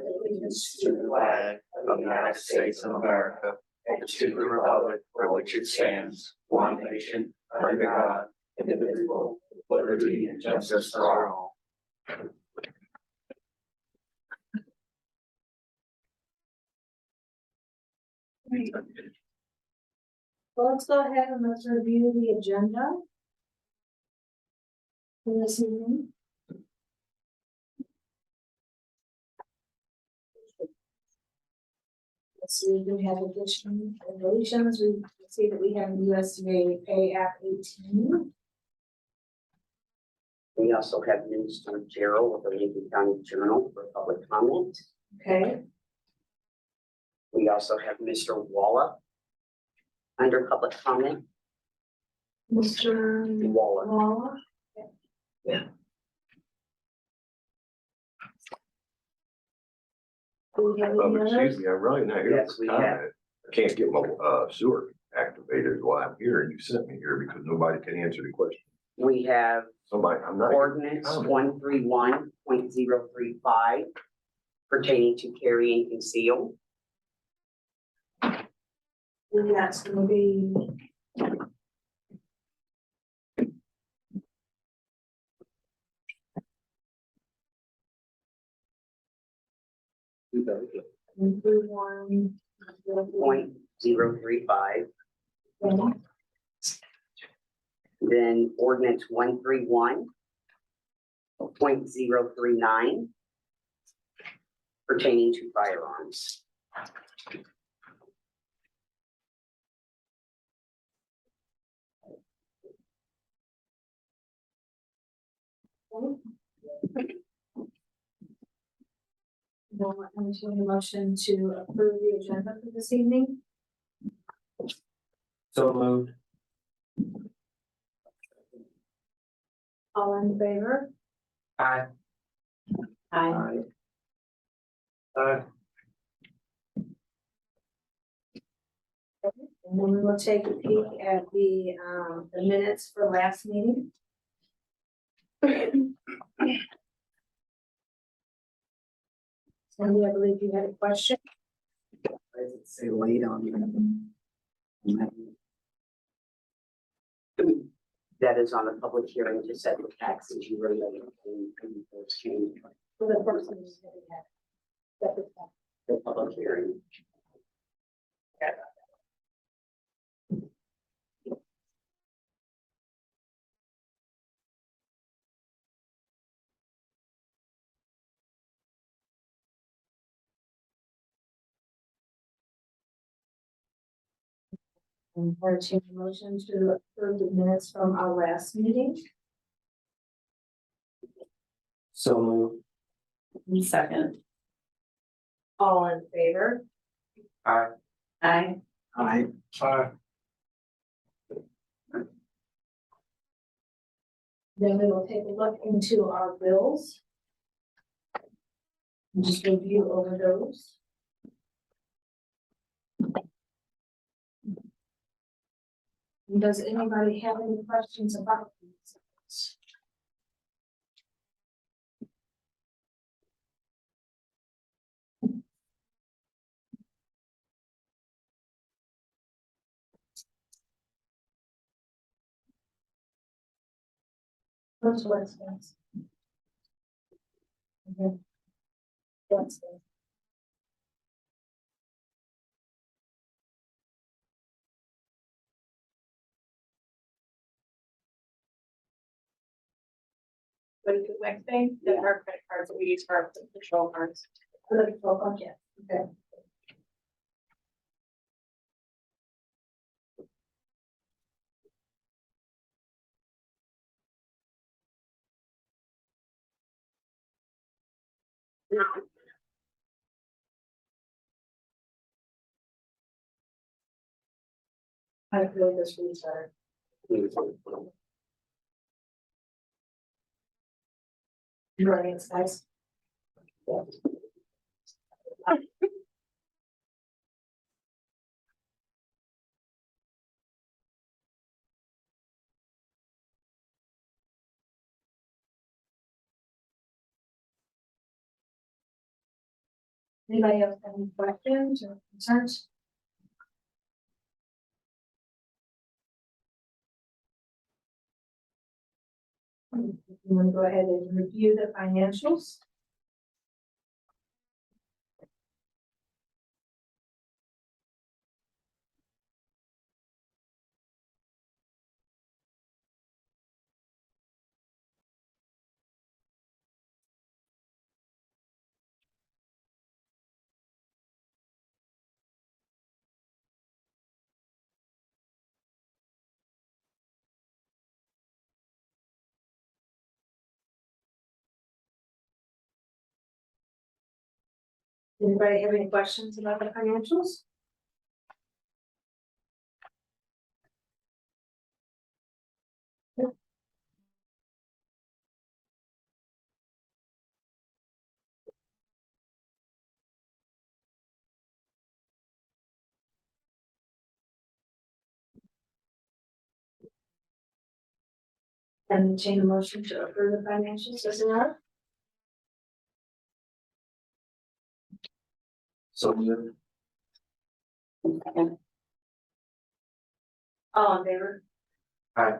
allegiance to the flag of the United States of America and to the republic for which it stands, one nation, under God, indivisible, with liberty and justice for all. Well, let's go ahead and let's review the agenda for this evening. Let's see, we have additions and deletions. We see that we have USDA Pay Act 18. We also have Minister Gerald with the Lincoln County Journal for public comment. Okay, We also have Mr. Walla under public comment. Mr. Waller. Walla. Yeah. Do we have any Excuse others? me, I'm really not here Yes, for we comment. I can't get my sewer activated while I'm here, and you sent me here because nobody can answer the question. We have Somebody, I'm not. ordinance 131.035 pertaining to carry and conceal. And that's gonna be. One. 0.035. Then ordinance 131.039 pertaining to firearms. Now, I'm entertaining a motion to approve the agenda for this evening. So moved. All in favor? Aye. Aye. Aye. And then we will take a peek at the minutes for last meeting. Sandy, I believe you had a question. Does it say late on? That is on a public hearing to set the taxes you were letting in those change. For the person who's gonna have. Separate one. The public hearing. And entertaining a motion to approve the minutes from our last meeting. So moved. Second. All in favor? Aye. Aye. Aye. Aye. Then we will take a look into our bills. And just review over those. Does anybody have any questions about these? What's Wednesdays? Okay. Wednesday. What is it, Wednesday? That's our credit cards that we use for our patrol cards. Okay, okay. I feel this reads better. Right, guys. Anybody else have any questions or concerns? You want to go ahead and review the financials? Anybody have any questions about the financials? Entertain a motion to approve the financials as they are. So moved. All in favor? Aye.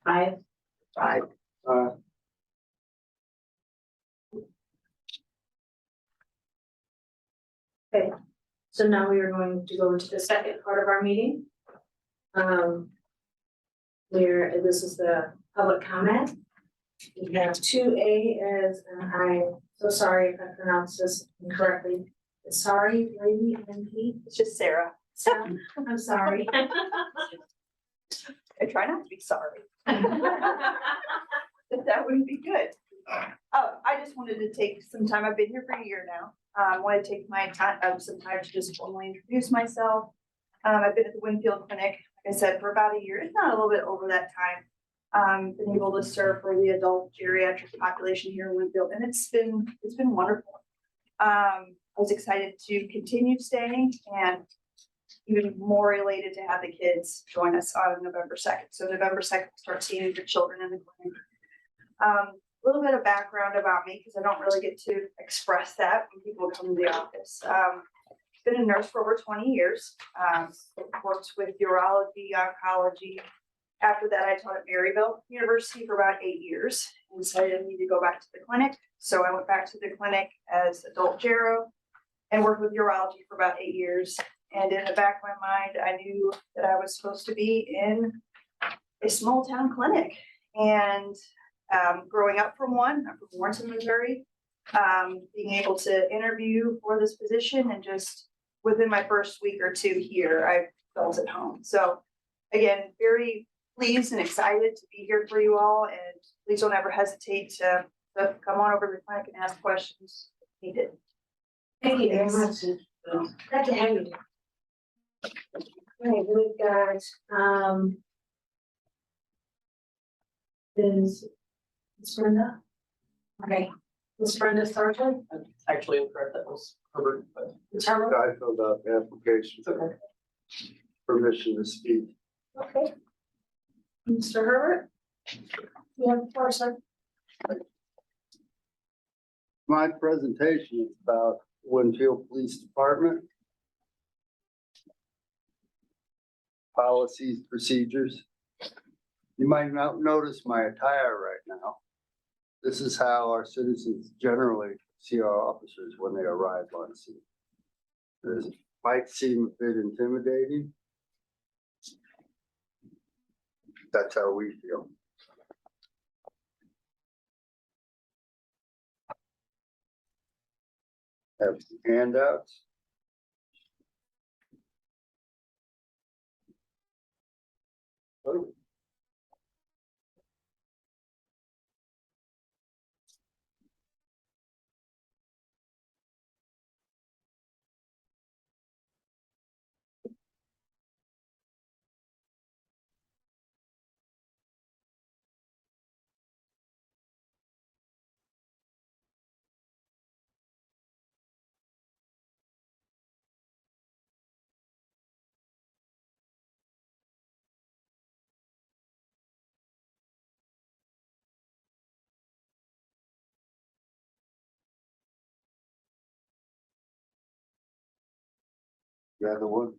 Aye. Aye. Okay, so now we are going to go into the second part of our meeting. Where this is the public comment. We have 2A as, and I'm so sorry if I pronounced this incorrectly. Sorry, lady MP. It's just Sarah. Sarah, I'm sorry. I try not to be sorry. But that wouldn't be good. I just wanted to take some time. I've been here for a year now. I want to take my time, some time to just formally introduce myself. I've been at the Winfield Clinic, like I said, for about a year, if not a little bit over that time. Been able to serve for the adult geriatric population here in Winfield, and it's been wonderful. I was excited to continue staying and even more elated to have the kids join us on November 2nd. So November 2nd, we'll start seeing the children in the clinic. A little bit of background about me, because I don't really get to express that when people come to the office. Been a nurse for over 20 years. Worked with urology, oncology. After that, I taught at Maryville University for about 8 years and decided I needed to go back to the clinic. So I went back to the clinic as adult gero and worked with urology for about 8 years. And in the back of my mind, I knew that I was supposed to be in a small town clinic. And growing up from one, I'm from Warrenton, Missouri, being able to interview for this position and just within my first week or two here, I felt at home. So again, very pleased and excited to be here for you all, and please don't ever hesitate to come on over to the clinic and ask questions if needed. Thank you very much. Glad to have you. Okay, we've got, is Brenda? Okay, is Brenda Sargent? Actually incorrect, that was Herbert, but Is her- I filled out the application. it's okay. Permission to speak. Okay. Mr. Herbert? You have the floor, sir. My presentation is about Winfield Police Department. Policies, procedures. You might not notice my attire right now. This is how our citizens generally see our officers when they arrive on scene. This might seem a bit intimidating. That's how we feel. Have some handouts. Oh. The other ones.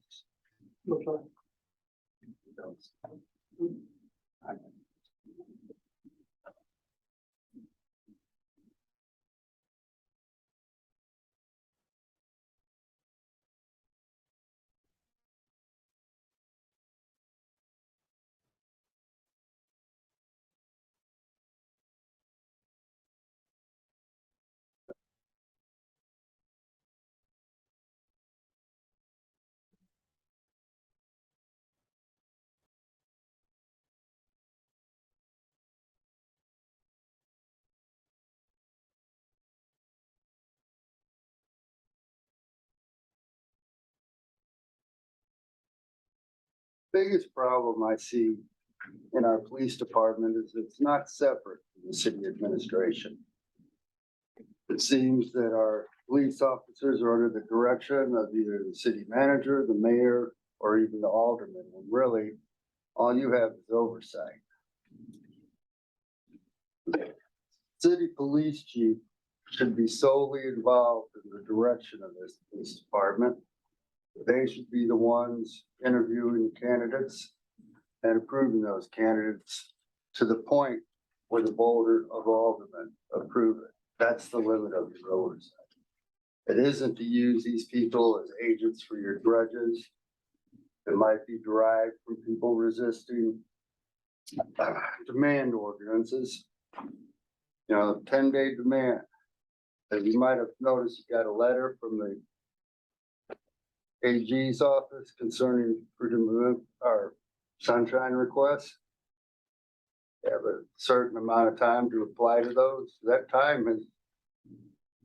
Biggest problem I see in our police department is it's not separate from the city administration. It seems that our police officers are under the direction of either the city manager, the mayor, or even the alderman, when really all you have is oversight. City police chief should be solely involved in the direction of this police department. They should be the ones interviewing candidates and approving those candidates to the point where the board of aldermen approve it. That's the limit of your oversight. It isn't to use these people as agents for your grudges. It might be derived from people resisting demand ordinances. You know, 10-day demand. As you might have noticed, you got a letter from the AG's office concerning freedom of our sunshine requests. They have a certain amount of time to apply to those. That time has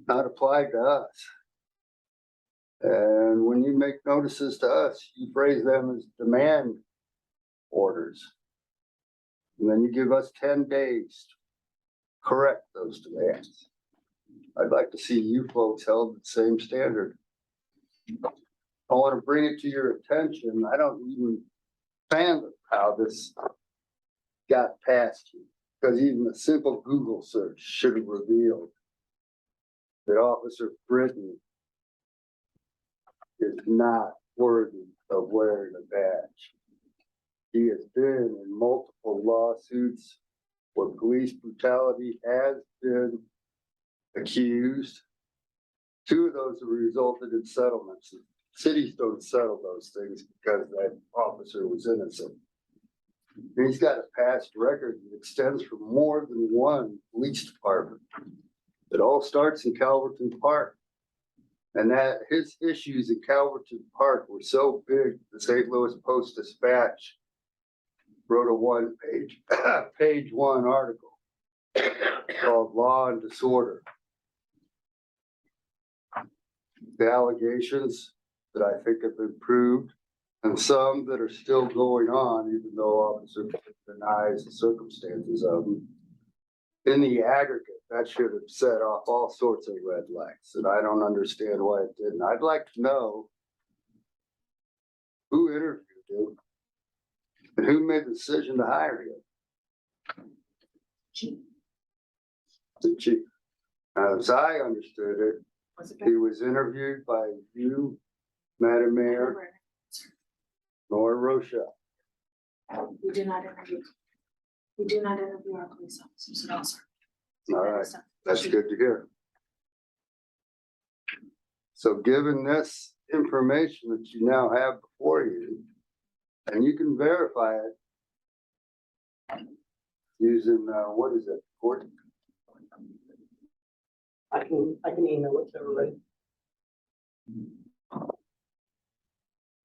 not applied to us. And when you make notices to us, you phrase them as demand orders. And then you give us 10 days to correct those demands. I'd like to see you folks held to the same standard. I want to bring it to your attention. I don't even fathom how this got past you, because even a simple Google search should have revealed that Officer Britton is not worthy of wearing a badge. He has been in multiple lawsuits where police brutality has been accused. 2 of those have resulted in settlements. Cities don't settle those things because that officer was innocent. And he's got a past record that extends for more than one police department. It all starts in Calverton Park. And that his issues in Calverton Park were so big, the St. Louis Post-Dispatch wrote a 1-page, page 1 article called Law and Disorder. The allegations that I think have been proved, and some that are still going on, even though Officer denies the circumstances of them. In the aggregate, that should have set off all sorts of red lights, and I don't understand why it didn't. I'd like to know who interviewed him and who made the decision to hire him. The chief. As I understood it, he was interviewed by you, Madam Mayor, Nora Rochelle. We do not interview. We do not interview our police officers at all, sir. All right, that's good to hear. So given this information that you now have before you, and you can verify it using, what is it, Gordon? I can email it to everybody.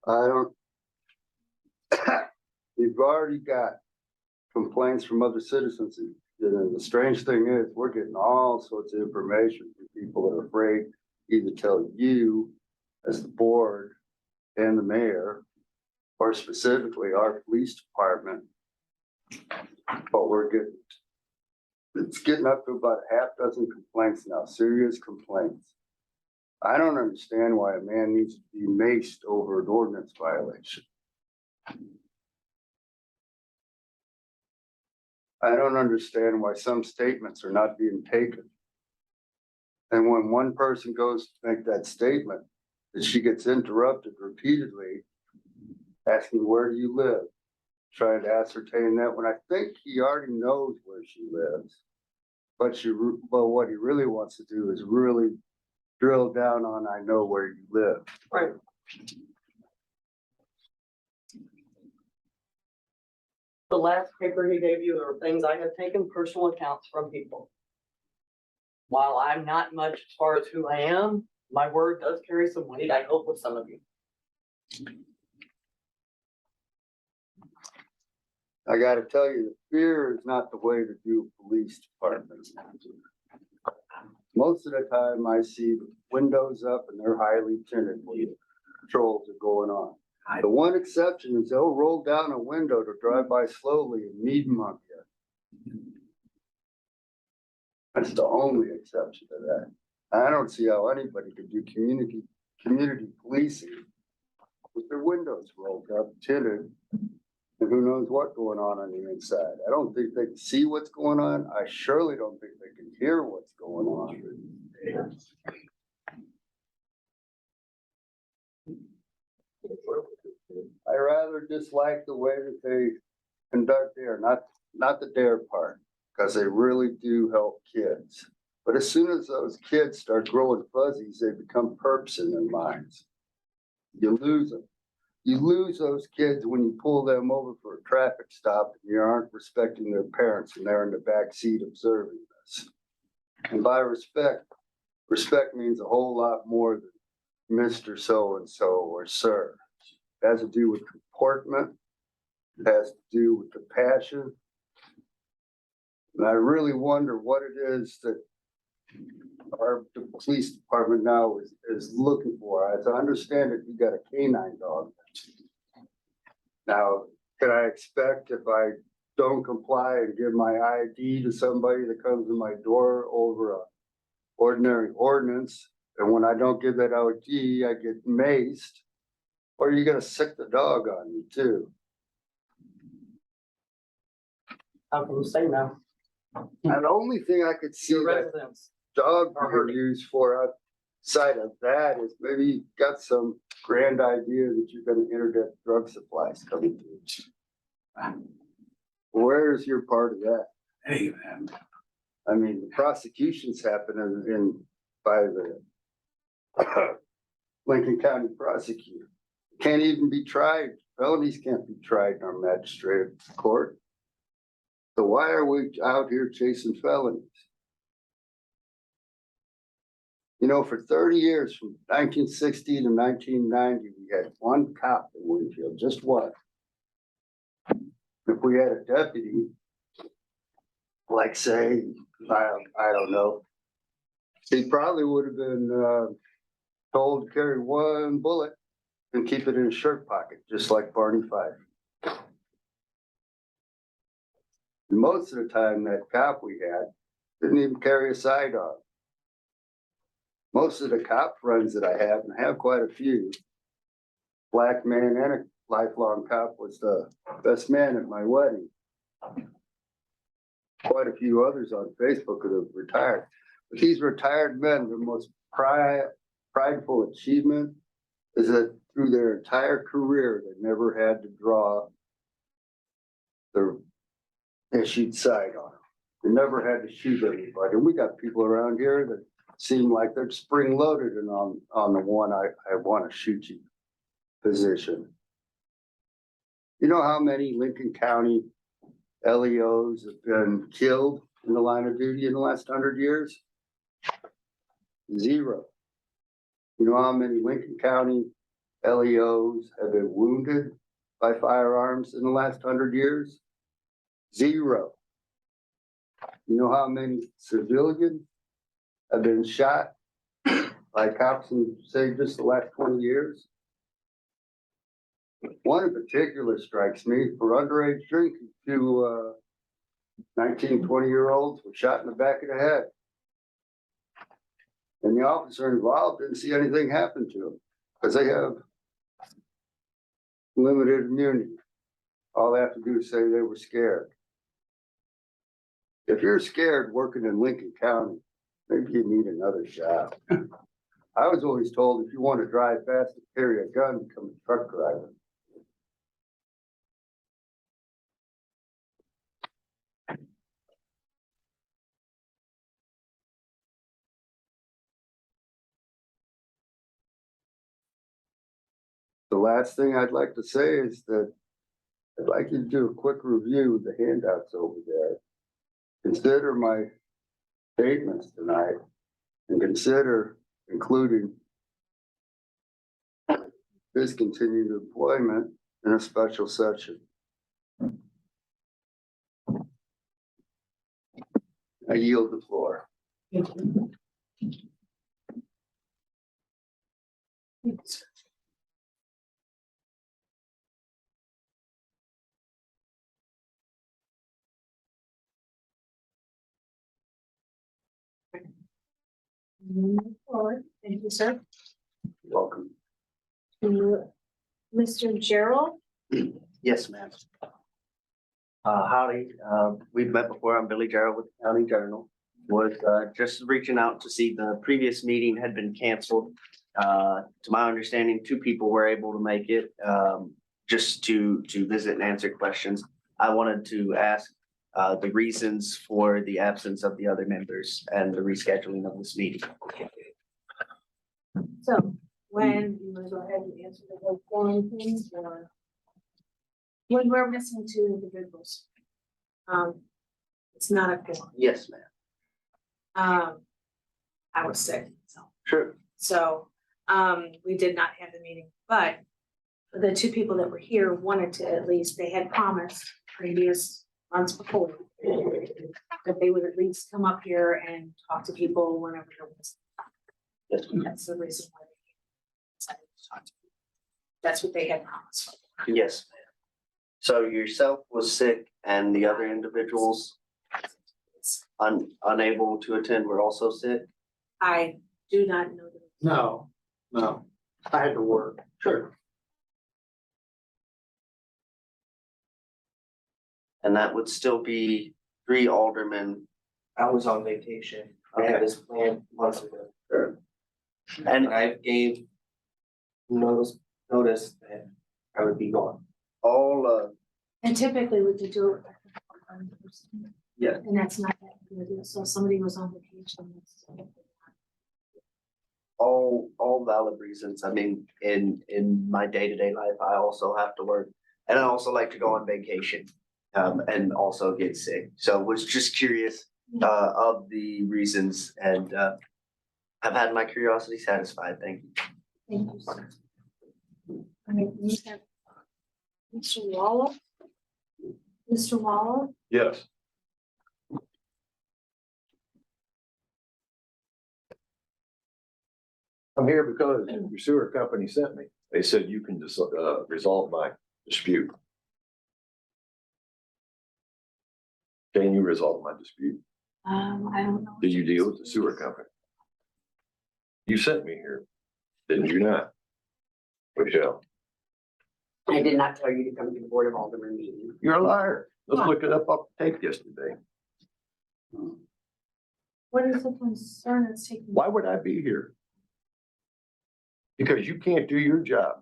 I don't. You've already got complaints from other citizens. And the strange thing is, we're getting all sorts of information from people that are afraid to either tell you as the board and the mayor, or specifically our police department. But it's getting up to about a half dozen complaints now, serious complaints. I don't understand why a man needs to be maced over an ordinance violation. I don't understand why some statements are not being taken. And when one person goes to make that statement, that she gets interrupted repeatedly, asking, where do you live? Trying to ascertain that when I think he already knows where she lives. But what he really wants to do is really drill down on, I know where you live. Right. The last paper he gave you are things I have taken personal accounts from people. While I'm not much as far as who I am, my word does carry some weight, I hope, with some of you. I gotta tell you, fear is not the way to do police departments. Most of the time I see the windows up and they're highly tinted when patrols are going on. The one exception is they'll roll down a window to drive by slowly and meet mug you. That's the only exception to that. I don't see how anybody could do community policing with their windows rolled up, tinted, and who knows what's going on the inside. I don't think they can see what's going on. I surely don't think they can hear what's going on. I rather dislike the way that they conduct their, not the dare part, because they really do help kids. But as soon as those kids start growing fuzzies, they become perps in their minds. You lose them. You lose those kids when you pull them over for a traffic stop and you aren't respecting their parents and they're in the back seat observing this. And by respect means a whole lot more than Mr. So-and-so or sir. It has to do with comportment. It has to do with the passion. And I really wonder what it is that our police department now is looking for. As I understand it, you got a canine dog. Now, can I expect if I don't comply and give my ID to somebody that comes to my door over a ordinary ordinance, and when I don't give that ID, I get maced? Or are you gonna sick the dog on me too? How can you say no? And the only thing I could see Your that residents. dog are used for outside of that is maybe you got some grand idea that you're gonna interdict drug supplies coming through. Where's your part of that? Hey, man. I mean, the prosecutions happen by the Lincoln County prosecutor. Can't even be tried. Felonies can't be tried in our magistrate court. So why are we out here chasing felonies? You know, for 30 years, from 1960 to 1990, we had one cop in Winfield, just one. If we had a deputy, like say, I don't know, he probably would have been told to carry one bullet and keep it in his shirt pocket, just like Barney Fife. And most of the time, that cop we had didn't even carry a sidearm. Most of the cop friends that I have, and I have quite a few, black man and a lifelong cop was the best man at my wedding. Quite a few others on Facebook that have retired. But these retired men, their most prideful achievement is that through their entire career, they never had to draw their issued sidearm. They never had to shoot anybody. And we got people around here that seem like they're spring loaded and on the one I want to shoot you position. You know how many Lincoln County LEOs have been killed in the line of duty in the last 100 years? 0. You know how many Lincoln County LEOs have been wounded by firearms in the last 100 years? 0. You know how many civilians have been shot by cops in, say, just the last 20 years? One in particular strikes me for underage drinking. 2 19, 20-year-olds were shot in the back of the head. And the officer involved didn't see anything happen to them because they have limited immunity. All they have to do is say they were scared. If you're scared working in Lincoln County, maybe you need another job. I was always told if you want to drive fast and carry a gun, become a truck driver. The last thing I'd like to say is that I'd like you to do a quick review of the handouts over there. Consider my statements tonight and consider including discontinued employment in a special session. I yield the floor. Thank you, sir. Welcome. To Mr. Gerald, Yes, ma'am. Howdy, we've met before. I'm Billy Gerald with the County Journal. Was, just reaching out to see the previous meeting had been canceled. To my understanding, 2 people were able to make it, just to visit and answer questions. I wanted to ask, the reasons for the absence of the other members and the rescheduling of this meeting. so when you want to go ahead and answer the whole form things or when we're missing 2 individuals. It's not a form. Yes, ma'am. I was sick, Sure. so, we did not have the meeting, but the 2 people that were here wanted to at least, they had promised previous months before that they would at least come up here and talk to people whenever there was. Yes, ma'am. That's the reason why they decided to talk to people. That's what they had promised. Yes, ma'am. So yourself was sick and the other individuals unable to attend were also sick? I do not know. No, I had to work. Sure. And that would still be 3 aldermen. I was on vacation. I had this planned months ago. Sure. And I gave notice that I would be gone. All, And typically we could do it. with one person. Yeah. And that's not that good, so if somebody was on vacation. all valid reasons. I mean, in my day-to-day life, I also have to work. And I also like to go on vacation, and also get sick. So was just curious, of the reasons and, I've had my curiosity satisfied. Thank you. Thank you, sir. All right, we have Mr. Waller. Mr. Waller, Yes. I'm here because your sewer company sent me. They said you can just, resolve my dispute. Can you resolve my dispute? I don't know. Did you deal with the sewer company? You sent me here, didn't you not? Michelle, I did not tell you to come to the Board of Alderman meeting. you're a liar. Let's look it up off the tape yesterday. What is the concern that's taking? Why would I be here? Because you can't do your job.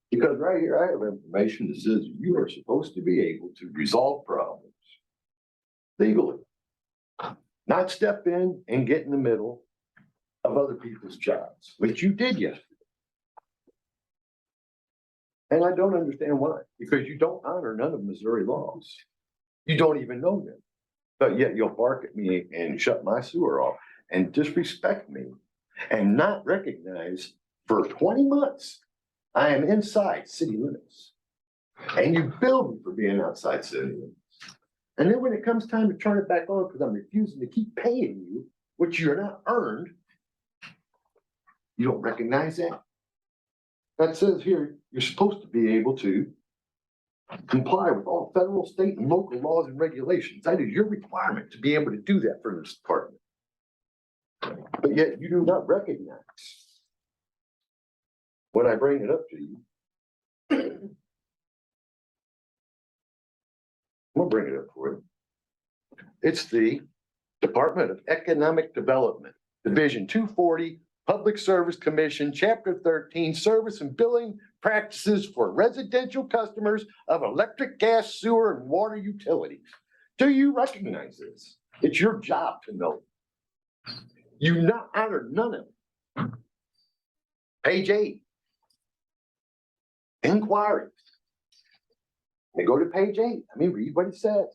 Because right here, I have information that says you are supposed to be able to resolve problems legally. Not step in and get in the middle of other people's jobs, which you did yesterday. And I don't understand why, because you don't honor none of Missouri laws. You don't even know them. But yet you'll bark at me and shut my sewer off and disrespect me and not recognize for 20 months, I am inside city limits. And you bill me for being outside city limits. And then when it comes time to turn it back on, because I'm refusing to keep paying you, which you're not earned, you don't recognize that? That says here, you're supposed to be able to comply with all federal, state, and local laws and regulations. That is your requirement to be able to do that for this department. But yet you do not recognize when I bring it up to you. I'm gonna bring it up for you. It's the Department of Economic Development, Division 240, Public Service Commission, Chapter 13, Service and Billing Practices for Residential Customers of Electric, Gas, Sewer, and Water Utilities. Do you recognize this? It's your job to know. You not honored none of it. Page 8. Inquiries. They go to page 8. Let me read what it says.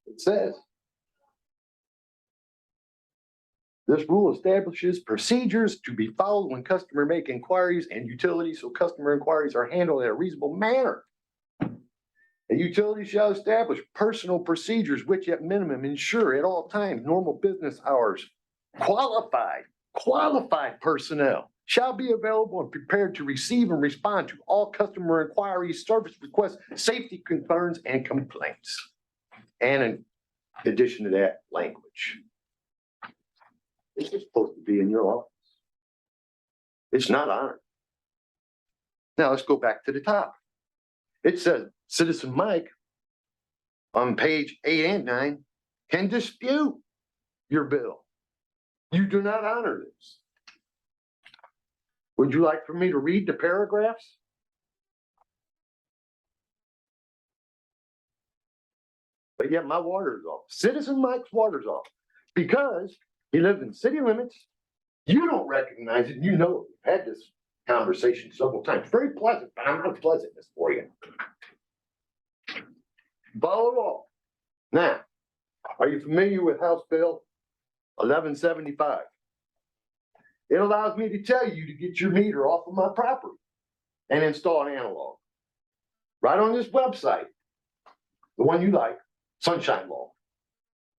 It says, this rule establishes procedures to be followed when customer make inquiries and utilities, so customer inquiries are handled in a reasonable manner. A utility shall establish personal procedures which at minimum ensure at all times normal business hours. Qualified personnel shall be available and prepared to receive and respond to all customer inquiries, service requests, safety concerns, and complaints. And in addition to that, language. This is supposed to be in your office. It's not honored. Now let's go back to the top. It says Citizen Mike on page 8 and 9 can dispute your bill. You do not honor this. Would you like for me to read the paragraphs? But yet my water's off. Citizen Mike's water's off because he lives in city limits. You don't recognize it. You know it. We've had this conversation several times. Very pleasant, but I'm not pleasantness for you. Follow along. Now, are you familiar with House Bill 1175? It allows me to tell you to get your meter off of my property and install an analog. Right on this website, the one you like, Sunshine Law,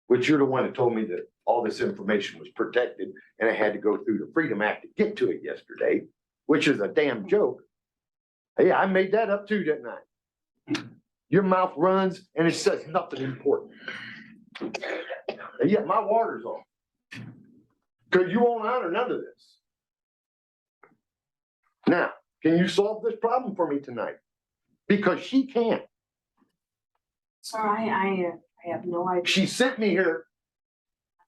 which you're the one that told me that all this information was protected and I had to go through the Freedom Act to get to it yesterday, which is a damn joke. Hey, I made that up too, didn't I? Your mouth runs and it says nothing important. And yet my water's off. Because you won't honor none of this. Now, can you solve this problem for me tonight? Because she can't. Sorry, I have no idea. She sent me here.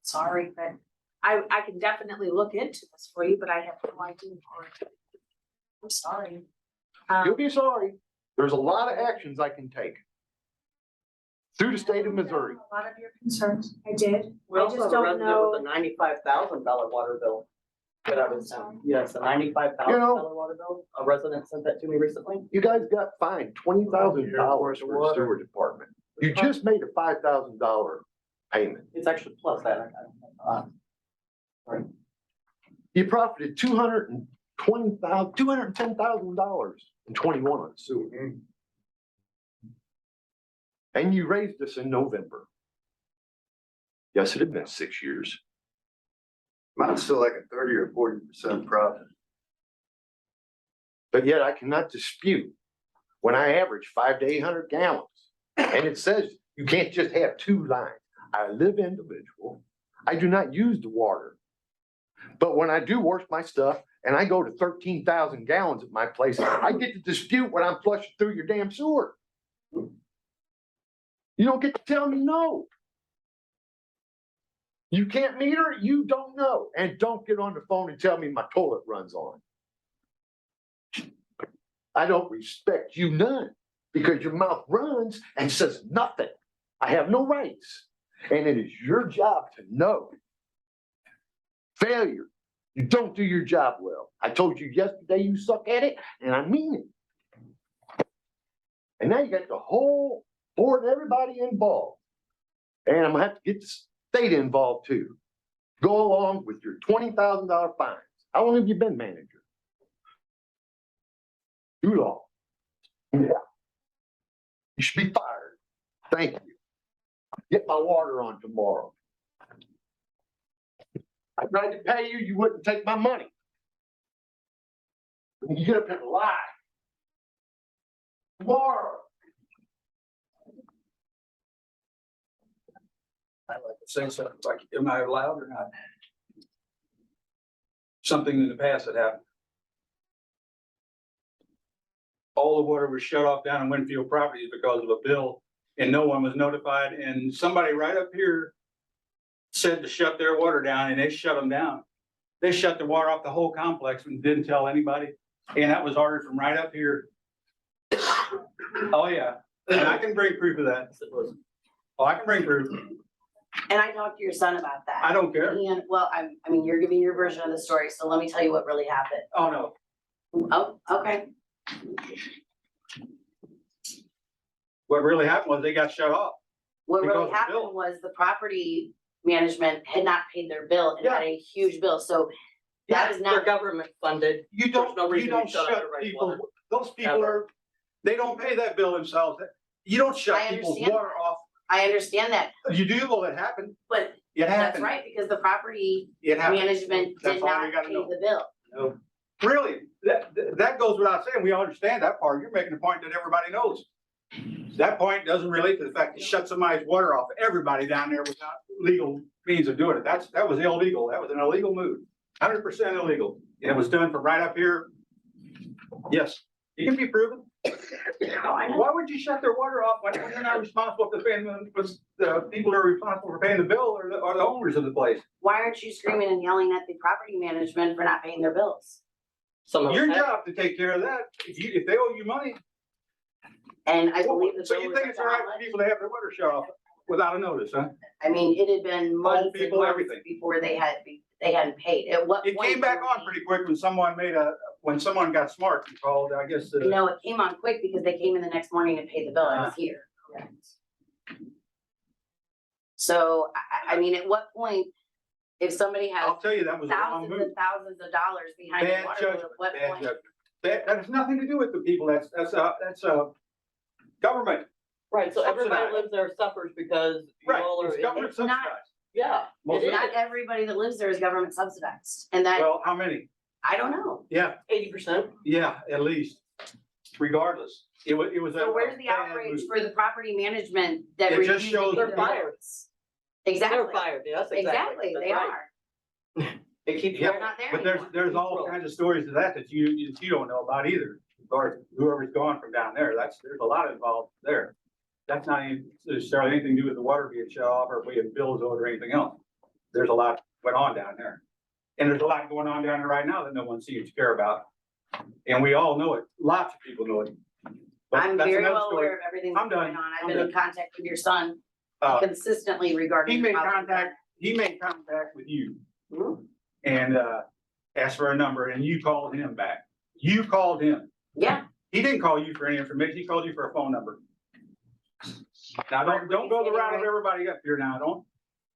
Sorry, but I can definitely look into this for you, but I have no idea. I'm sorry. You'll be sorry. There's a lot of actions I can take through the state of Missouri. A lot of your concerns. I did. We I also just have a don't resident with a know. $95,000 water bill. That I was, yes, a $95,000 water bill. A resident sent that to me recently. You guys got fined $20,000 for the sewer department. You just made a $5,000 payment. It's actually plus that. You profited $210,000 in 21 on sewer. And you raised us in November. Yes, it had been 6 years. Mine's still like a 30 or 40% profit. But yet I cannot dispute when I average 500 to 800 gallons. And it says you can't just have two lines. I live individual. I do not use the water. But when I do wash my stuff and I go to 13,000 gallons at my place, I get to dispute when I'm flushing through your damn sewer. You don't get to tell me no. You can't meter it, you don't know. And don't get on the phone and tell me my toilet runs on. I don't respect you none because your mouth runs and says nothing. I have no rights. And it is your job to know. Failure. You don't do your job well. I told you yesterday you suck at it, and I mean it. And now you got the whole board, everybody involved. And I'm gonna have to get the state involved too. Go along with your $20,000 fines. How long have you been manager? Too long. Yeah. You should be fired. Thank you. Get my water on tomorrow. I tried to pay you, you wouldn't take my money. You get up and lie. Tomorrow. I'd like to say something, like, am I allowed or not? Something in the past that happened. All the water was shut off down in Winfield Properties because of a bill and no one was notified, and somebody right up here said to shut their water down and they shut them down. They shut the water off the whole complex and didn't tell anybody. And that was ordered from right up here. Oh, yeah. And I can bring proof of that. Oh, I can bring proof. And I talked to your son about that. I don't care. And, well, I mean, you're giving your version of the story, so let me tell you what really happened. Oh, no. Oh, okay. What really happened was they got shut off. What Because really of the bill. happened was the property management had not paid their bill and had a huge bill, so that is They're not, government funded. You don't, There's no you reason don't to shut shut everybody's people, water. those people Ever. are, they don't pay that bill themselves. You don't shut I people's understand water off. I understand that, You do, well, it happened. but It that's happened. right, because the property It happened. management That's did all not you gotta pay know. the bill. No. Really, that goes without saying. We all understand that part. You're making a point that everybody knows. That point doesn't relate to the fact to shut somebody's water off, everybody down there without legal means of doing it. That was illegal. That was an illegal move. 100% illegal. And it was done from right up here. Yes, it can be proven. Why would you shut their water off when you're not responsible for paying them? Because the people who are responsible for paying the bill are the owners of the place. Why aren't you screaming and yelling at the property management for not paying their bills? Some of Your them have. job to take care of that. If they owe you money. And I believe the So bill you was think up it's to all right how for much? people to have their water shut off without a notice, huh? I mean, it had been months and people, months everything. before they hadn't paid. At what It point? came back do on we- pretty quick when someone got smart and called, I guess, No, it came on quick because they came in the next morning and paid the bill. I was here. So, I mean, at what point, if somebody has I'll tell you, that was a wrong thousands move. and thousands of dollars behind the Bad water, judgment, at what bad point? judgment. That has nothing to do with the people. That's government. Right, so everybody Subsidized. lives there suffers because you Right, all are. it's government It's not- subsidized. Yeah. Most it of is. Not everybody that lives there is government subsidized, and that, Well, how many? I don't know. Yeah, 80%. yeah, at least. Regardless, it was a. So where's the bad outrage move. for the property management that It just refused to shows pay they're the fired. bills? Exactly, They're fired, yes, exactly. exactly, they That's right. are. It keeps. Yeah, They're not there But anymore. there's all kinds of stories to that you don't know about either. Or whoever's gone from down there, there's a lot involved there. That's not even necessarily anything to do with the water being shut off or being bills owed or anything else. There's a lot went on down there. And there's a lot going on down there right now that no one seems to care about. And we all know it. Lots of people know it. But I'm that's very another well story. aware of everything I'm that's done. going on. I've I'm been in done. contact with your son Uh, consistently regarding. He the made property contact, he made contact with you Mhm. and asked for a number and you called him back. You called him. Yeah, He didn't call you for any information. He called you for a phone number. Now, don't go the route of everybody up here now.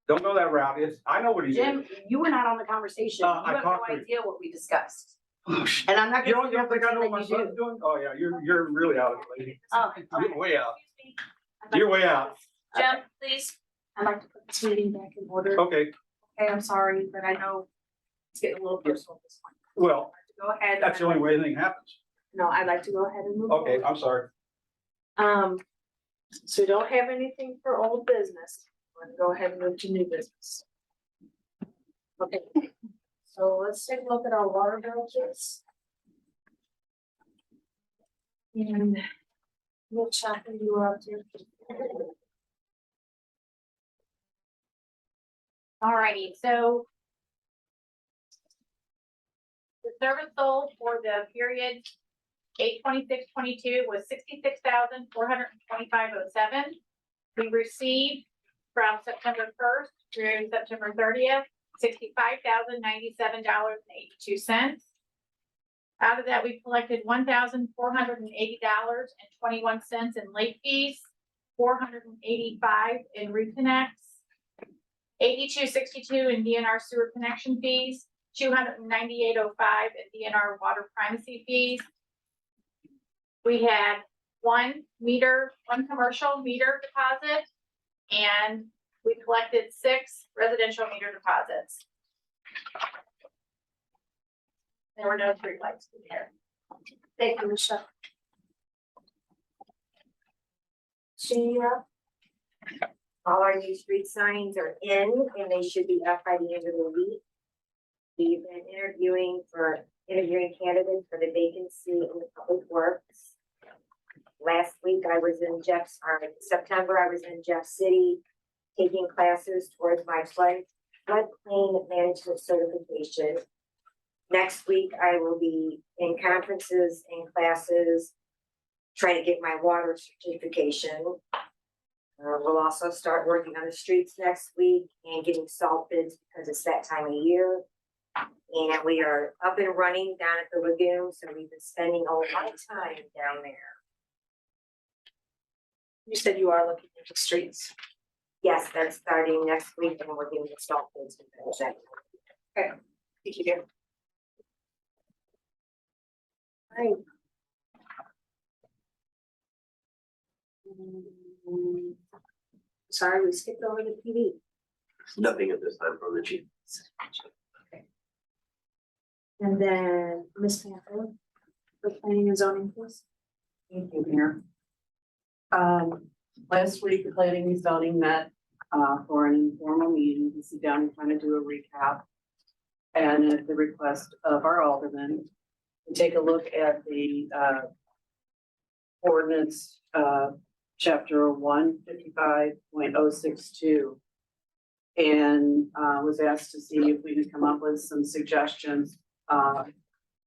Don't go that route. I know what he did. Jim, you were not on the conversation. You I have no talked to him. idea what we discussed. And I'm not You gonna. don't think I know what my pretend that son's doing? Oh, yeah, you're really out of it, lady. you do. Oh, You're way out. Excuse me. I'd like You're to- way out. Jim, please, I'd like to put this meeting back in order. Okay, Okay, I'm sorry, but I know it's getting a little personal at this point. well, Go ahead. that's the only way anything happens. No, I'd like to go ahead and move. Okay, forward. I'm sorry. So we don't have anything for old business. We're gonna go ahead and move to new business. Okay, so let's take a look at our water bill, please. And we'll check and you out here. Alrighty, so the service sold for the period 8/26/22 was $66,425.07. We received from September 1st through September 30th, $65,097.82. Out of that, we collected $1,480.21 in late fees, $485 in reconnects, $82.62 in DNR sewer connection fees, $298.05 in DNR water primacy fees. We had one commercial meter deposit, and we collected 6 residential meter deposits. There were no streetlights there. Thank you, Michelle. Sheila, All our new street signs are in and they should be up by the end of the week. We've been interviewing candidates for the vacancy in the public works. Last week I was in September, I was in Jeff City taking classes towards my flood floodplain management certification. Next week, I will be in conferences and classes, trying to get my water certification. We'll also start working on the streets next week and getting salt bids because it's that time of year. And we are up and running down at the lagoon, so we've been spending a lot of time down there. You said you are looking at the streets. Yes, that's starting next week and we're getting the salt bids. and things like that. Okay, thank you, dear. Right. Sorry, we skipped over the PD. Nothing at this time from the chief. And then Ms. Panther, for planning and zoning, please. Thank you, Mayor. Last week, the planning and zoning met, for an informal meeting to sit down and kind of do a recap. And at the request of our alderman, to take a look at the, ordinance, chapter 155.062. And, was asked to see if we could come up with some suggestions,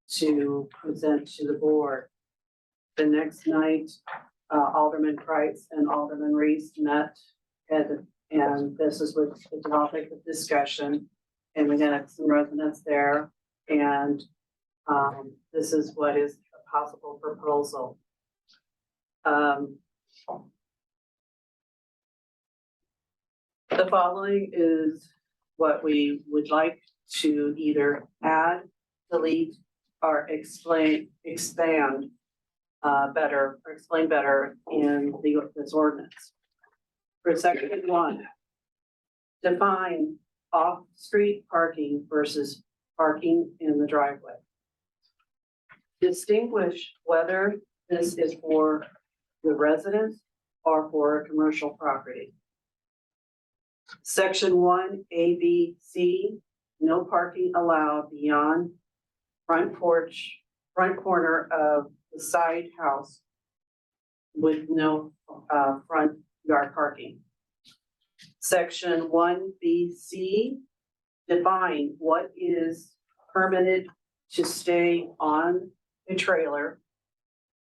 to present to the board. The next night, Alderman Kreitz and Alderman Reese met, and this is with the topic of discussion. And we had some residents there, and this is what is a possible proposal. The following is what we would like to either add, delete, or expand better, or explain better in this ordinance. For section 1, define off-street parking versus parking in the driveway. Distinguish whether this is for the residents or for a commercial property. Section 1, A, B, C, no parking allowed beyond front porch, front corner of the side house with no front yard parking. Section 1BC, define what is permitted to stay on a trailer.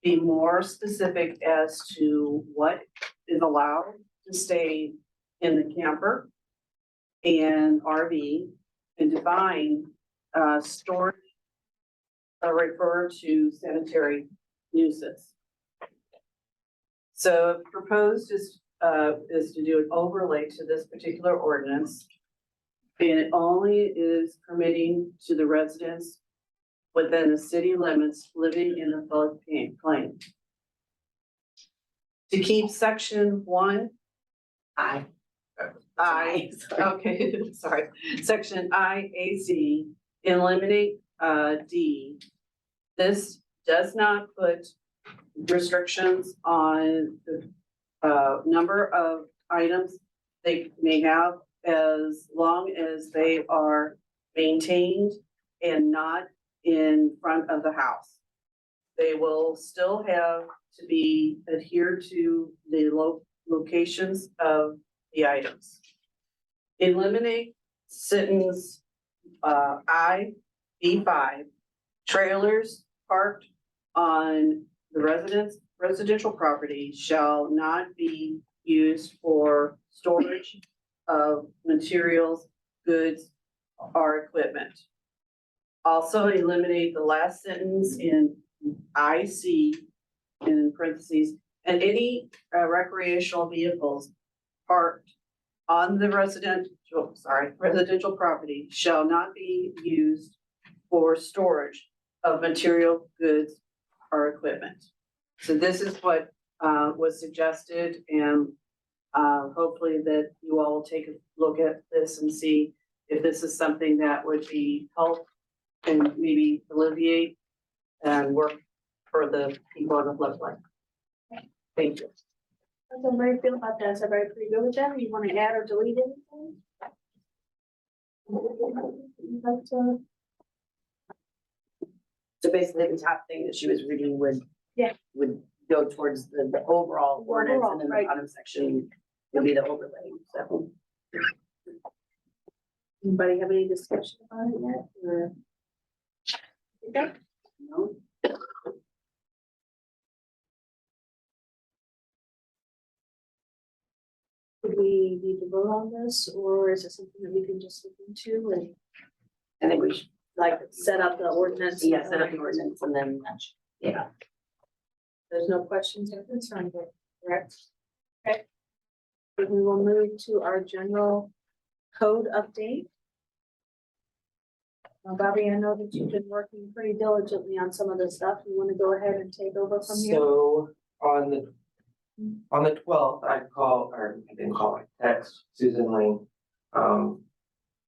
Be more specific as to what is allowed to stay in the camper and RV, and define storage refer to sanitary uses. So proposed is to do an overlay to this particular ordinance. And it only is permitting to the residents within the city limits living in the floodplain. To keep section 1, okay, sorry, section IAC, eliminate D. This does not put restrictions on the number of items they may have, as long as they are maintained and not in front of the house. They will still have to be adhered to the locations of the items. Eliminate sentence B5, trailers parked on the residential property shall not be used for storage of materials, goods, or equipment. Also eliminate the last sentence in IC in parentheses, and any recreational vehicles parked on the residential property shall not be used for storage of material, goods, or equipment. So this is what was suggested, and hopefully that you all will take a look at this and see if this is something that would be help and maybe alleviate and work for the people in the floodplain. Thank you. How does everybody feel about that? Is everybody pretty good with that? You want to add or delete anything? You'd like to- So basically, the top thing that she was reading would. Yeah. Would go towards the overall ordinance, and then the right. bottom section would be the overlay, so. Anybody have any discussion about it yet, or? Okay. No? Do we need to vote on this, or is it something that we can just look into and I think we should, like set up the ordinance? yeah, set up the ordinance and then, Yeah. There's no questions or concerns, correct? Okay. We will move to our general code update. Now, Bobby, I know that you've been working pretty diligently on some of this stuff. You want to go ahead and take over from here? So on the 12th, I didn't call, I text Susan Lane,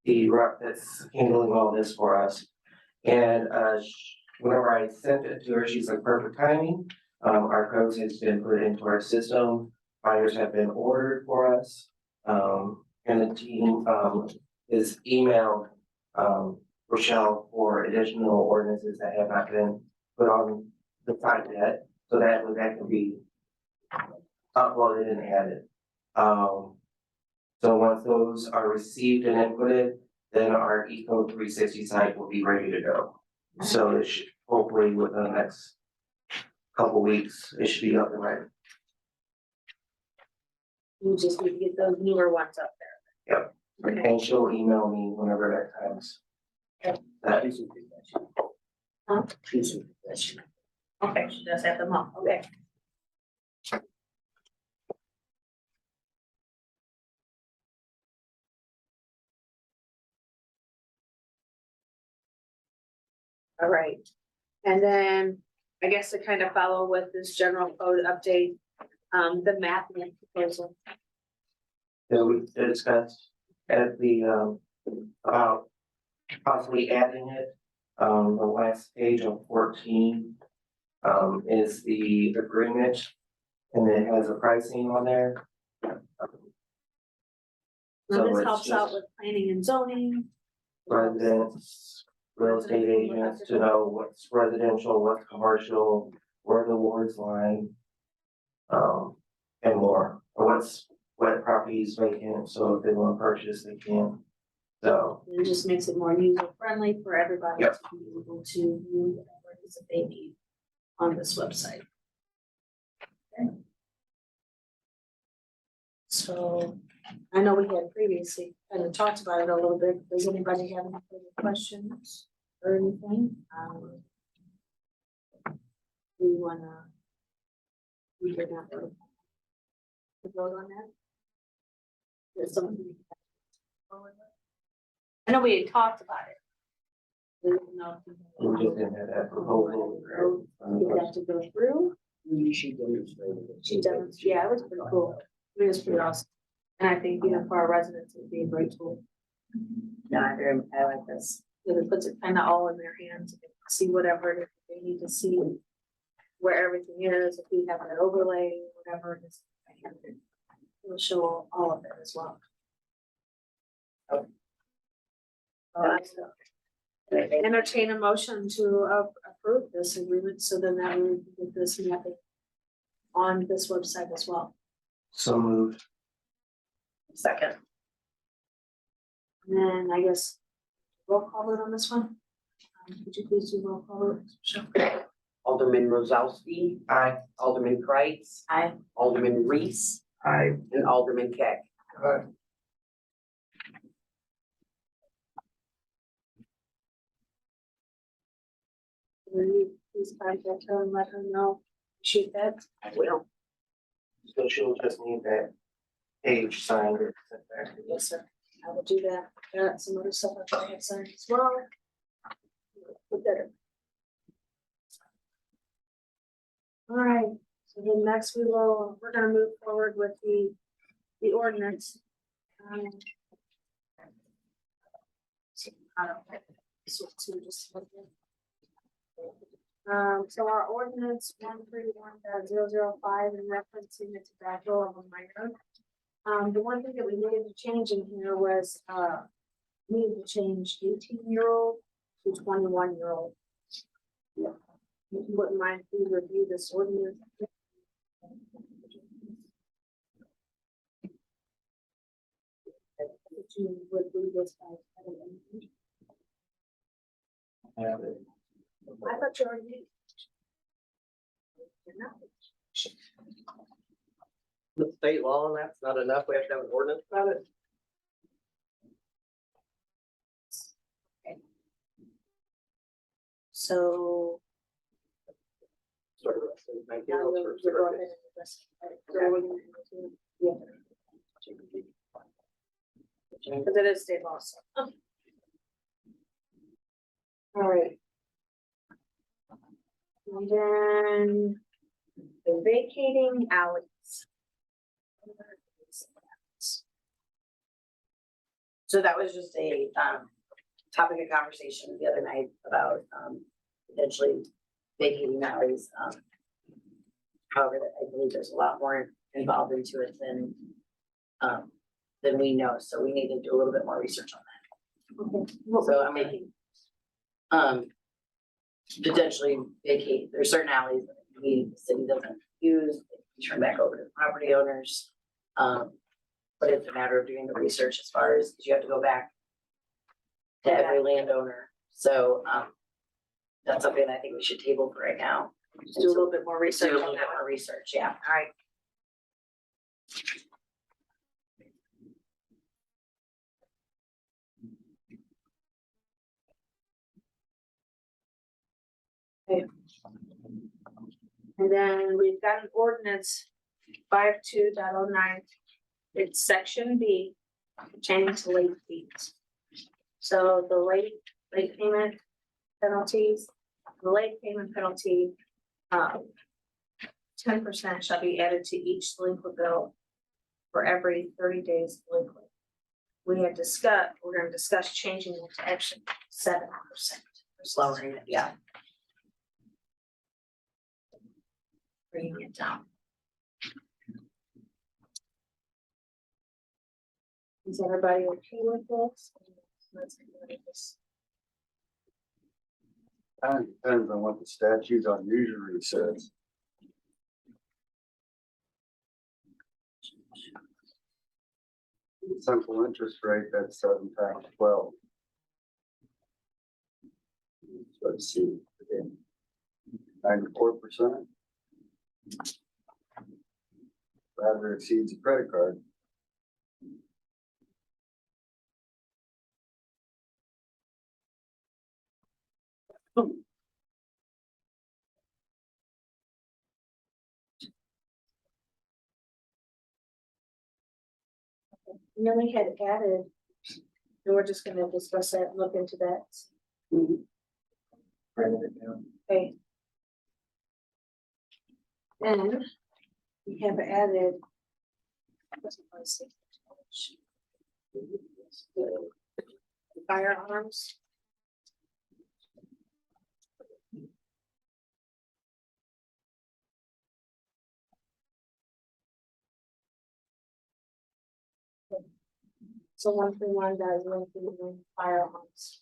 the rep that's handling all this for us. And, whenever I sent it to her, she's like, perfect timing. Our codes has been put into our system, binders have been ordered for us. And the team, is emailed, Rochelle for additional ordinances that have not been put on the site yet. So that can be uploaded and added. So once those are received and inputted, then our Eco 360 site will be ready to go. So it should, hopefully within the next couple weeks, it should be up and ready. You just need to get those newer ones up there. Okay. And she'll email me whenever that comes. That is, Huh? choose a position. Okay, she does have them up, okay. All right, and then I guess to kind of follow with this general code update, the mapping proposal. that we discussed at the, about possibly adding it. The last page of 14, is the agreement. And it has a pricing on there. Now, So this it's helps out just- with planning and zoning. Residents, real estate agents to know what's residential, what's commercial, where the wards line. And more, or what properties vacant, so if they want to purchase, they can. So, It just makes it more user friendly for everybody Yep. to be able to view whatever it is that they need on this website. Okay. So I know we had previously kind of talked about it a little bit. Does anybody have any further questions or anything? We wanna. We did not vote. To vote on that? There's something. I know we had talked about it. We didn't know if we we just didn't have that proposal. Did have to go through. She demonstrated it. She does, yeah, it was pretty cool. It was pretty awesome. And I think, you know, for our residents, it'd be a great tool. No, I like this. Because it puts it kind of all in their hands, they can see whatever it is they need to see. Where everything is, if we have an overlay, whatever it is. It'll show all of it as well. Entertain a motion to approve this agreement, so then that we can get this mapping on this website as well. So moved. Second. And then I guess roll call it on this one. Would you please do roll call it? Michelle? Alderman Rozowski, Aye. Alderman Kreitz, Aye. Alderman Reese, Aye. and Alderman Keck. Will you please contact her and let her know? Shoot that. I will. So she'll just need that page signed or sent back. Yes, sir. I will do that. Got some other stuff I have signed as well. Put that in. All right, so then next we're gonna move forward with the ordinance. I don't know. So our ordinance 131.005 in referencing the tobacco of a minor. The one thing that we needed to change in here was, we needed to change 18-year-old to 21-year-old. If you wouldn't mind, please review this ordinance. would do this by. I thought you already did. You're not. The state law and that's not enough. We have to have an ordinance about it. So. Sorry, Russ, thank Now you. we'll go ahead and address it. So we're gonna do- yeah. Because it is state law, so. All right. And then the vacating alleys. So that was just a, topic of conversation the other night about, potentially vacating alleys. However, I believe there's a lot more involved into it than we know, so we need to do a little bit more research on that. Okay. What So were I'm you gonna- thinking? Potentially vacate, there's certain alleys that the city doesn't use, they can turn back over to the property owners. But it's a matter of doing the research as far as, you have to go back to every landowner, so, that's something I think we should table for right now. Just do a little bit more Do a research little on bit that one. more research, yeah. All right. Okay. And then we've got an ordinance 52.09. It's section B, pertaining to late fees. So the late payment penalties, the late payment penalty, 10% shall be added to each delinquent bill for every 30 days delinquent. We had discussed, we're gonna discuss changing it to actually 7%. Lowering it, yeah. Bringing it down. Is everybody okay with this? Let's go with this. Kind of depends on what the statute on usury says. Simple interest rate, that's 7 times 12. So let's see, 94%. Rather exceeds a credit card. And then we had added, and we're just gonna discuss that, and look into that. Writing it down. Okay. And we have added. Firearms. So 131 does 131 firearms.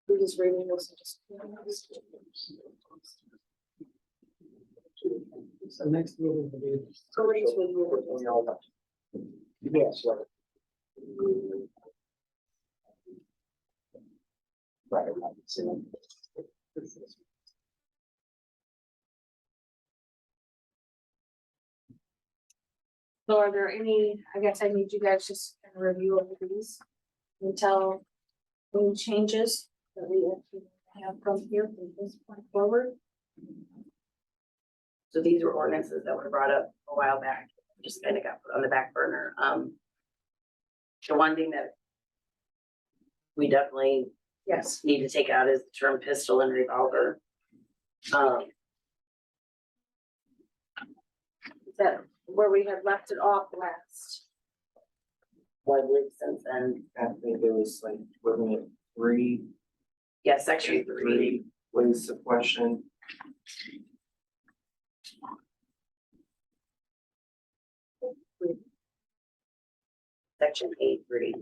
We're just reading this and just. So next meeting will be. So what is with you? Yes. Right. So are there any, I guess I need you guys just to review over these until any changes that we actually have from here from this point forward. So these were ordinances that were brought up a while back, just kind of got put on the back burner. The one thing that we definitely Yes. need to take out is the term pistol and revolver. Is that where we had left it off last? Well, I believe since then, I think it was like, wasn't it 3, yeah, section 3, 3 was the question. section 8(3).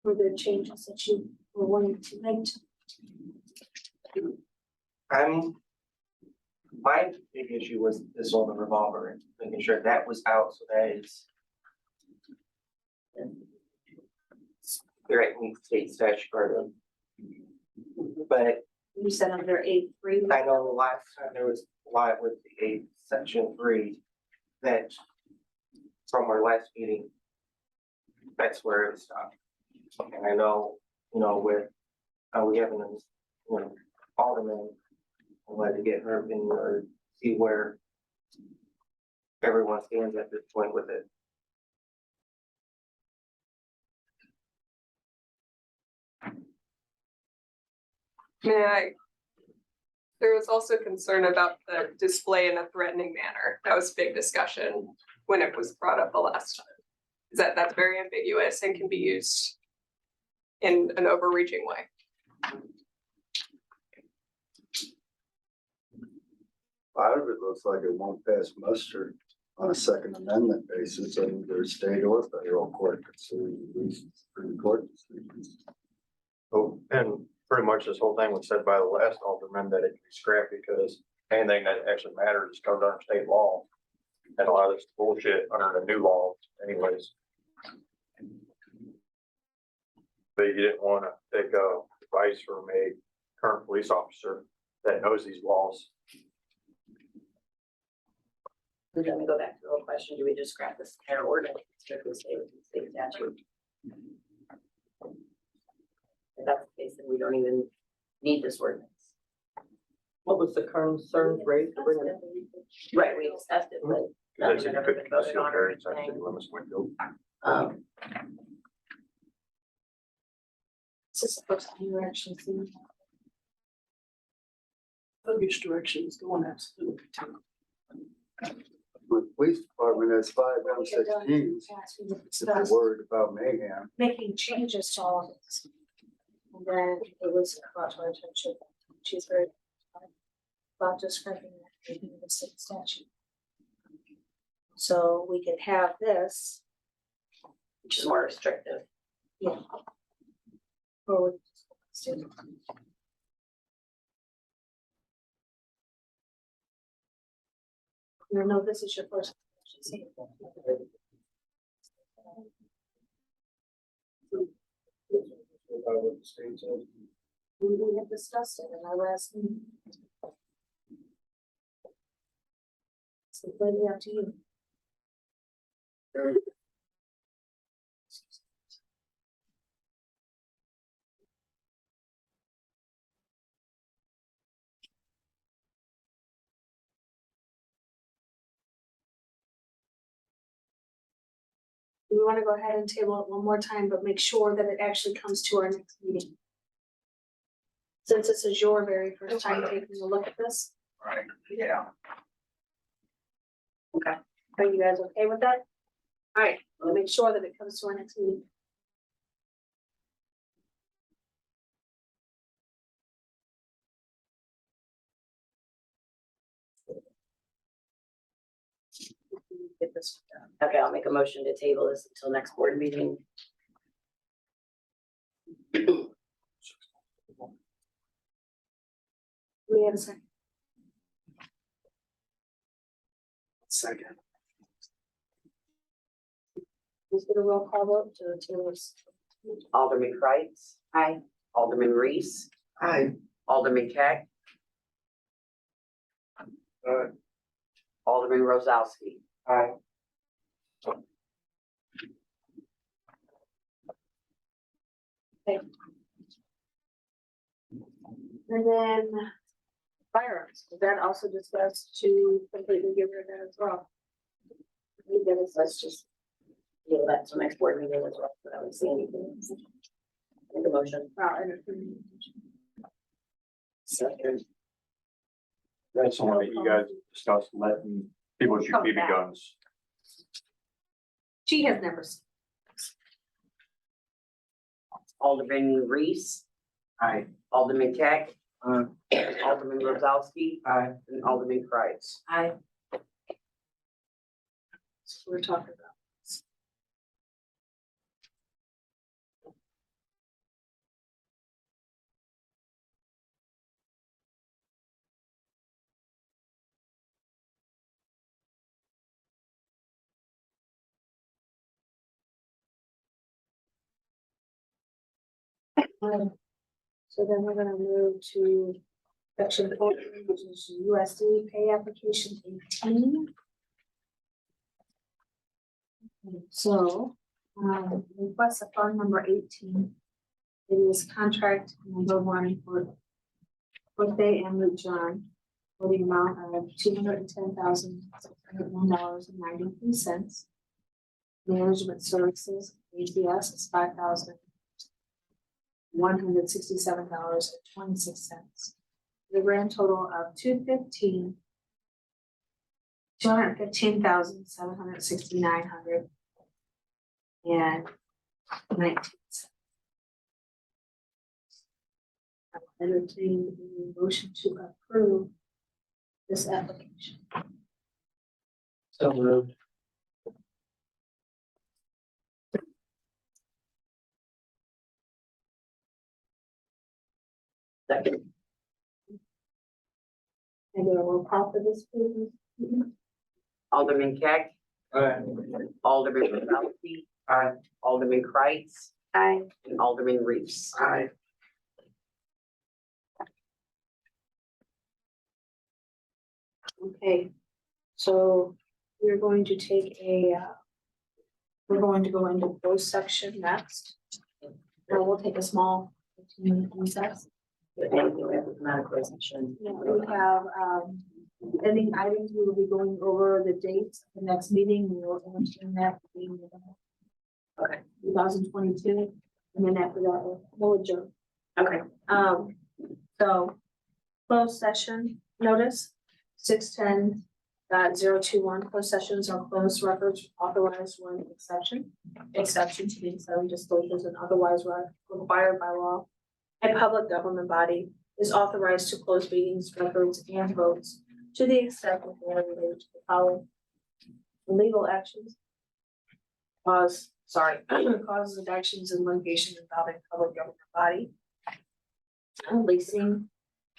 were the changes that you were wanting to make? My big issue was this on the revolver and making sure that was out, so that is. Threatening state statutory. But You said under A3. I know last time there was a lot with the section 3 that from our last meeting, that's where it stopped. And I know, with, we having, alderman, I'd like to get her opinion or see where everyone stands at this point with it. There was also concern about the display in a threatening manner. That was big discussion when it was brought up the last time. That's very ambiguous and can be used in an overreaching way. Part of it looks like it won't pass muster on a Second Amendment basis, and there's state or federal court considering these Supreme Court decisions. Oh, and pretty much this whole thing was said by the last alderman that it can be scrapped because anything that actually matters is covered under state law. And a lot of this bullshit under the new law anyways. But you didn't want to take advice from a current police officer that knows these laws. And then we go back to the whole question, do we just scrap this entire ordinance, strictly stay with the state statute? If that's the case, then we don't even need this ordinance. What was the concerns raised to bring it? Right, we discussed it, but Because nothing it had ever could been be voted concealed on or carry inside city anything. limits Winfield. This is the first time you're actually seeing that. Which direction is going absolutely to? With the police department, that's 5 M16s. If they're worried about mayhem. Making changes to all of this. And then it was brought to our attention, she's very about describing that in the state statute. So we could have this, Which is more restrictive. yeah. Or we just do it. No, this is your first. We have discussed it in our last meeting. It's completely up to you. We want to go ahead and table it one more time, but make sure that it actually comes to our next meeting. Since this is your very first time taking a look at this, Right, yeah. are you guys okay with that? All right, we'll make sure that it comes to our next meeting. Get this done. Okay, I'll make a motion to table this until next board meeting. We have a second. Second. Let's get a roll call vote to table this. Alderman Kreitz. Aye. Alderman Reese. Aye. Alderman Keck. Aye. Alderman Rozalski. Aye. And then firearms, was that also discussed to completely get rid of that as well? Let's just deal that till next board meeting as well, but I don't see anything. Make a motion. Second. That's the one that you guys discussed, letting people shoot Come BB back. guns. She has never seen. Alderman Reese. Aye. Alderman Keck. Alderman Rozalski. Aye. And Alderman Kreitz. Aye. So we're talking about. So then we're gonna move to section 14, which is USD pay application 18. So, request of fund number 18. It is contract number 1 for Birthday and Luke John for the amount of $210,601.93. Management services, ATS is $5,167.26. The grand total of $215,769.19. Entertain a motion to approve this application. So moved. Second. And do a roll call for this, please? Alderman Keck. Alderman Rosowski. Aye. Alderman Kreitz. Aye. And Alderman Reese. Aye. Okay, so we're going to take we're going to go into closed section next. Now we'll take a small 15-minute recess. Anything we have to come out of closed session. Yeah, we have, pending items, we will be going over the dates of the next meeting, we will entertain that being Okay. 2022, and then after that, we'll adjourn. Okay. So, closed session notice, 610.021, closed sessions are closed records authorized when exception to the selling disclosures and otherwise required by law. A public government body is authorized to close meetings, records, and votes to the extent that they are related to the following. Legal actions. Causes of actions and litigation involving public government body. Leasing,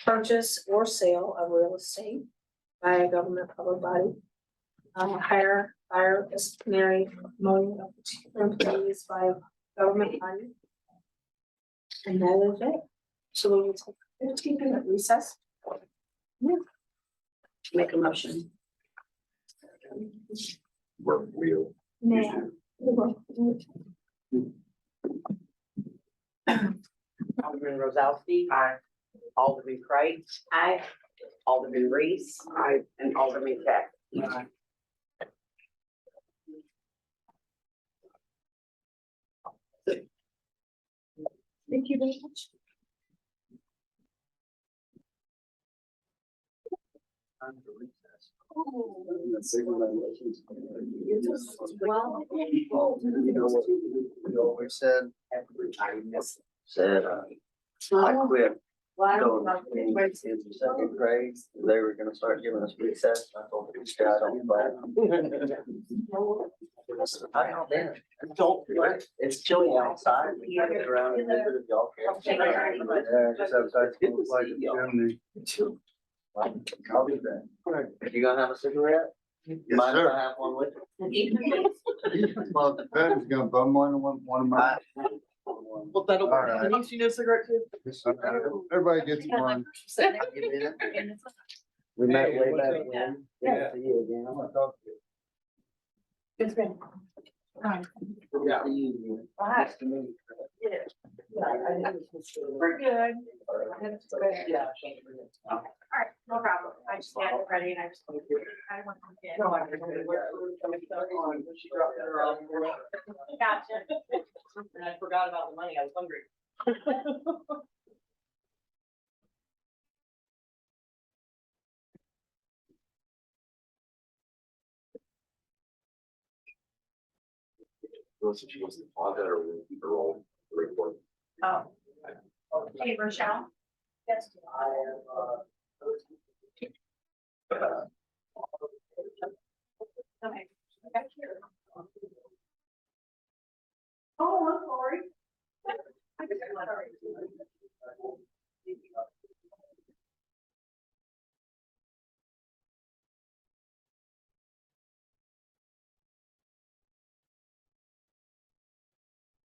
purchase or sale of real estate by a government public body. Hire, fire, disciplinary, promoting of particular employees by a government body. And that is it. So we will take a 15-minute recess. Make a motion. Work wheel. Now. Alderman Rosowski. Aye. Alderman Kreitz. Aye. Alderman Reese. Aye. And Alderman Keck. Aye. Thank you very much. Well. We always said, I quit. Why? Second grade, they were gonna start giving us recess. I told these guys, don't buy I know that. Don't, it's chilly outside. We can get around and visit if y'all care. yeah, just outside school, like a chimney. I'll be back. You gonna have a cigarette? Yes, Mind if sir. I have one with you? Well, the depends, gonna bum one of mine. Well, that'll, All right. Denise, you need a cigarette too? Everybody gets one. We met way back when. Yeah. See you again. I'm gonna talk to you. It's been. Yeah. See you again. Nice to meet you. We're good. Yeah. All right, no problem. I just had it ready and I just. I want to get. No, I didn't. She dropped her off. Gotcha. And I forgot about the money. I was hungry. She wants to pause that or we keep her roll the report. Oh. Hey, Rochelle. Yes. Okay. Back here. Oh, I'm sorry. I just got it.